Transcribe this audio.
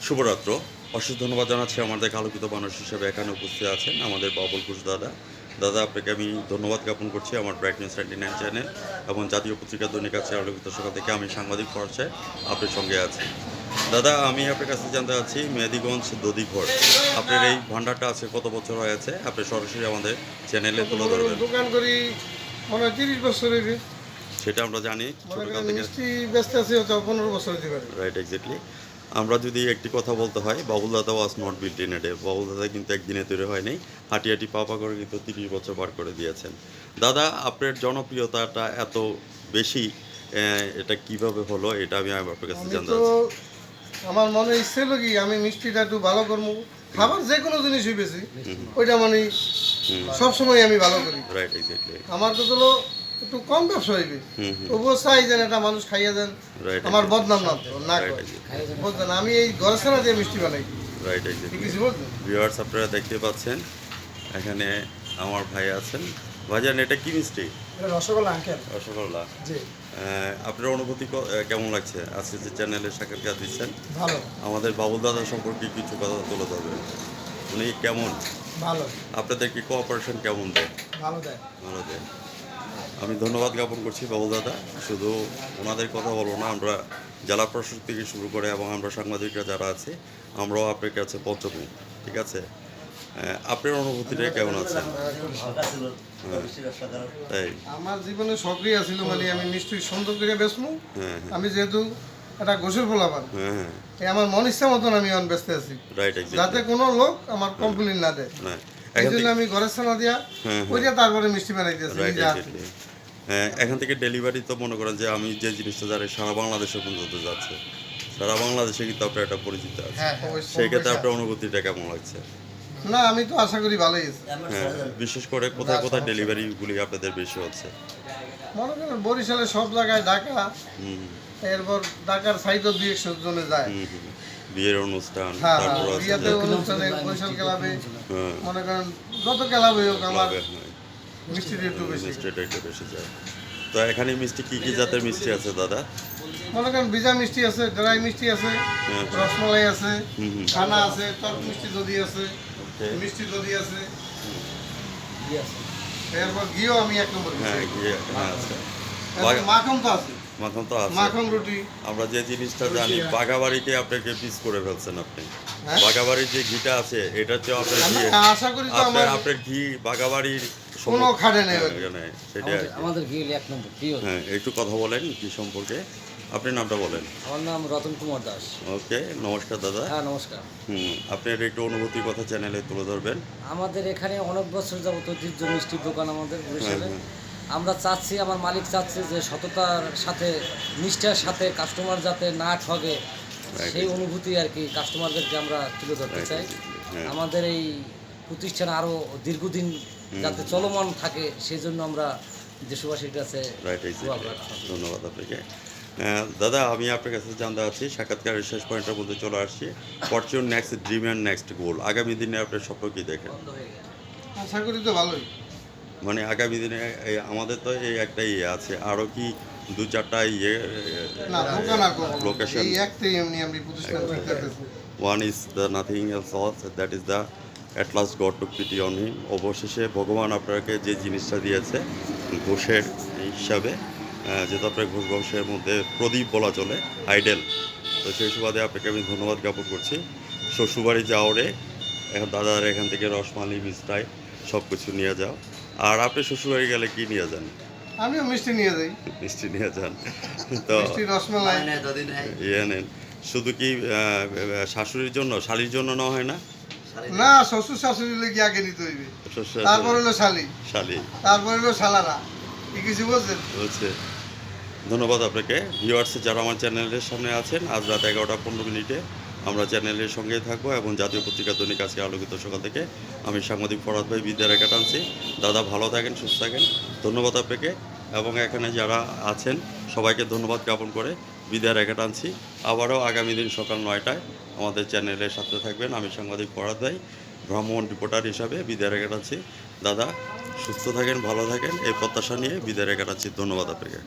শুভরাত্র। অশেষ ধন্যবাদ জানাচ্ছি আমাদের আলোকিত মানুষ হিসেবে এখানে উপস্থিত আছেন আমাদের বাবুল ঘোষ দাদা। দাদা, আপনাকে আমি ধন্যবাদ জ্ঞাপন করছি আমার ব্রাইট নিউজ 99 চ্যানেল এবং জাতীয় পত্রিকা দৈনিক আছে আলোকিত সকাল থেকে আমি সাংবাদিক পর্যায়ে আপনার সঙ্গে আছি। দাদা, আমি আপনার কাছে জানতে চাচ্ছি মেহেদিগঞ্জ দধিঘর আপনার এই ভান্ডারটা আছে কত বছর হয়েছে? আপনি সরাসরি আমাদের চ্যানেলে তুলে ধরবেন। দোকান করি মনে হয় 30 বছর হইবে। সেটা আমরা জানি ছোটকাল থেকে। মিষ্টি ব্যস্ত আছে হয়তো 15 বছর হতে পারে। Right, exactly. আমরা যদি একটি কথা বলতে হয়, বাবুল দাদা was not built in a day. Babul দাদা কিন্তু একদিনে তৈরি হয়নি, হাঁটি হাঁটি পা করে কিন্তু 30 বছর পার করে দিয়েছেন। দাদা, আপনার জনপ্রিয়তাটা এত বেশি, এটা কিভাবে হলো এটা আমি আপনার কাছে জানতে তো চাচ্ছি। আমার মনে ইচ্ছে হলো কি আমি মিষ্টিটা একটু ভালো করবো, খাবার যে কোনো জিনিসই বেশি ওইটা মানে সবসময় আমি ভালো করি। Right, exactly. আমার তো হলো একটু কম ব্যবসা হইবে, তবুও চাই যেন এটা মানুষ খাইয়া দেন, রাইট, আমার বদনাম না রাইট, করে বলতেন আমি এই ঘরে ছাড়া দিয়ে মিষ্টি বানাই। রাইট, ঠিক এক্স্যাক্টলি। আছে বলতেন। ভিউয়ার্স, আপনারা দেখতে পাচ্ছেন এখানে আমার ভাই আছেন। ভাইজান, এটা কি মিষ্টি? রসগোল্লা আঙ্কেল। রসগোল্লা। জি আপনার অনুভূতি কেমন লাগছে আজকে যে চ্যানেলে সাক্ষাৎকার দিচ্ছেন? ভালো আমাদের বাবুল দাদা সম্পর্কে কিছু কথা তুলে ধরবেন। উনি কেমন? ভালো আপনাদের কি কোঅপারেশন কেমন দেয়? ভালো দেয়। ভালো দেয়। আমি ধন্যবাদ জ্ঞাপন করছি বাবুল দাদা। শুধু ওনাদের কথা বলবো না, আমরা জেলা প্রশাসক থেকে শুরু করে এবং আমরা সাংবাদিকরা যারা আছে আমরাও আপনার কাছে পঞ্চমী। ঠিক আছে, আপনার অনুভূতিটা কেমন আছে? তাই আমার জীবনে সক্রিয় ছিল মানে আমি মিষ্টি সুন্দর করে বেচমু। হ্যাঁ, আমি যেহেতু একটা গোসল ফোলাবার হ্যাঁ, আমার মন ইচ্ছা মতন আমি অন ব্যস্ত আছি, রাইট, যাতে এক্স্যাক্টলি। কোনো লোক আমার কমপ্লেন না দেয়। না, এই এখান জন্য থেকে আমি ঘরের ছানা দিয়া ওইটা তারপরে মিষ্টি বানাইতেছি। Right, exactly. এখান থেকে ডেলিভারি তো মনে করেন যে আমি যে জিনিসটা জানি সারা বাংলাদেশে পর্যন্ত যাচ্ছে, সারা বাংলাদেশে কিন্তু আপনার একটা পরিচিত আছে। হ্যাঁ সেই ক্ষেত্রে আপনার অনুভূতিটা কেমন লাগছে? না আমি তো আশা করি ভালোই আছে। হ্যাঁ, বিশেষ করে কোথায় কোথায় ডেলিভারিগুলি আপনাদের বেশি হচ্ছে? মনে করেন বরিশালে সব জায়গায়, ঢাকা, হুম, এরপর ঢাকার সাইডও 2-100 জনে যায়। হুম, হুম। বিয়ের অনুষ্ঠান, হ্যাঁ তারপর আছে বিয়াতে যে অনুষ্ঠানে বরিশাল ক্লাবে হ্যাঁ, মনে করেন যত ক্লাবে হোক আমার ক্লাবে, হ্যাঁ, মিষ্টিটা একটু বেশি। মিষ্টিটা একটু বেশি যায়। তো এখানে মিষ্টি কি কি জাতের মিষ্টি আছে দাদা? মনে করেন ভিজা মিষ্টি আছে, ড্রাই মিষ্টি আছে, হ্যাঁ, রসমালাই আছে, হুম, হুম। ছানা আছে, টক মিষ্টি দধি আছে, ওকে। মিষ্টি দধি আছে, এরপর ঘিও আমি 1 নম্বর হ্যাঁ, দিচ্ছি। ঘি এখানে আছে। এরপর মাখন তো আছে, মাখন তো আছে। মাখন রুটি। আমরা যে জিনিসটা জানি, বাঘাবাড়িতে আপনাকে পিস করে ফেলছেন আপনি। হ্যাঁ? বাঘাবাড়ির যে ঘিটা আছে এটা হচ্ছে আপনার আমি ঘি, আশা করি তো আমার আপনার ঘি বাঘাবাড়ির কোনো খাটে নেই। সেটা আর কি। আমাদের ঘি 1 নম্বর প্রিয়। হ্যাঁ, একটু কথা বলেন ঘি সম্পর্কে। আপনি নামটা বলেন। আমার নাম রতন কুমার দাস। ওকে, নমস্কার দাদা। হ্যাঁ নমস্কার। আপনার একটু অনুভূতির কথা চ্যানেলে তুলে ধরবেন। আমাদের এখানে অনেক বছর যাবত ঐতিহ্য মিষ্টির দোকান আমাদের বরিশালে। হ্যাঁ, আমরা চাচ্ছি, আমার মালিক চাচ্ছে যে সততার সাথে, নিষ্ঠার সাথে কাস্টমার যাতে না ঠগে, সেই অনুভূতি আর কি কাস্টমারদেরকে আমরা তুলে ধরতে চাই। হ্যাঁ। আমাদের এই প্রতিষ্ঠান আরও দীর্ঘদিন যাতে চলমান থাকে সেই জন্য আমরা দেশবাসীর কাছে রাইট, দোয়া প্রার্থনা করি। ধন্যবাদ আপনাকে। দাদা, আমি আপনার কাছে জানতে চাচ্ছি, সাক্ষাৎকারের শেষ পয়েন্টের মধ্যে চলে আসছি। Fortune next dream and next গোল, আগামী দিনে আপনার স্বপ্ন কী দেখেন? আশা করি তো ভালোই। মানে আগামী দিনে আমাদের তো এই একটা ইয়ে আছে, আরও কি 2-4টা ইয়ে না দোকান আর করবো না। লোকেশন? এই একটাই এমনি আমি প্রতিষ্ঠান করতে পেরেছি। One is the nothing else alas, that is the at last God to pity on him. অবশেষে ভগবান আপনাকে যে জিনিসটা দিয়েছে ঘোষের হিসাবে, যেহেতু আপনার ঘোষ বংশের মধ্যে প্রদীপ বলা চলে, আইডেল। তো সেই সুবাদে আপনাকে আমি ধন্যবাদ জ্ঞাপন করছি। শ্বশুরবাড়ি যাওয়ারে এখন দাদার এখান থেকে রসমালাই, মিষ্টাই সব কিছু নিয়ে যাও। আর আপনি শ্বশুরবাড়ি গেলে কি নিয়ে যান? আমিও মিষ্টি নিয়ে যাই, মিষ্টি নিয়ে যান। তো মিষ্টি রসমালাই। ইয়ে নেন। শুধু কি শাশুড়ির জন্য, শালির জন্য নেওয়া হয় না? না শ্বশুর শাশুড়ি লোক আগে নিতে হইবে, শ্বশুর তারপর হলো শালি, শালি তারপর হলো শালারা। কি কিছু বলছেন? হচ্ছে। ধন্যবাদ আপনাকে। ভিউয়ার্স যারা আমার চ্যানেলের সামনে আছেন, আজ রাত 11টা 15 আমরা চ্যানেলের সঙ্গেই থাকবো এবং জাতীয় পত্রিকা দৈনিক আজকে আলোকিত সকাল থেকে আমি সাংবাদিক ফরহাদ ভাই বিদ্যা রেখা টানছি। দাদা ভালো থাকেন, সুস্থ থাকেন। ধন্যবাদ আপনাকে এবং এখানে যারা আছেন সবাইকে ধন্যবাদ জ্ঞাপন করে বিদায় রেখা টানছি। আবারও আগামী দিন সকাল 9টায় আমাদের চ্যানেলের সাথে থাকবেন। আমি সাংবাদিক ফরহাদ ভাই ভ্রমণ রিপোর্টার হিসাবে বিদায় রেখা টানছি। দাদা সুস্থ থাকেন, ভালো থাকেন, এই প্রত্যাশা নিয়ে বিদায় রেখা টানছি। ধন্যবাদ আপনাকে।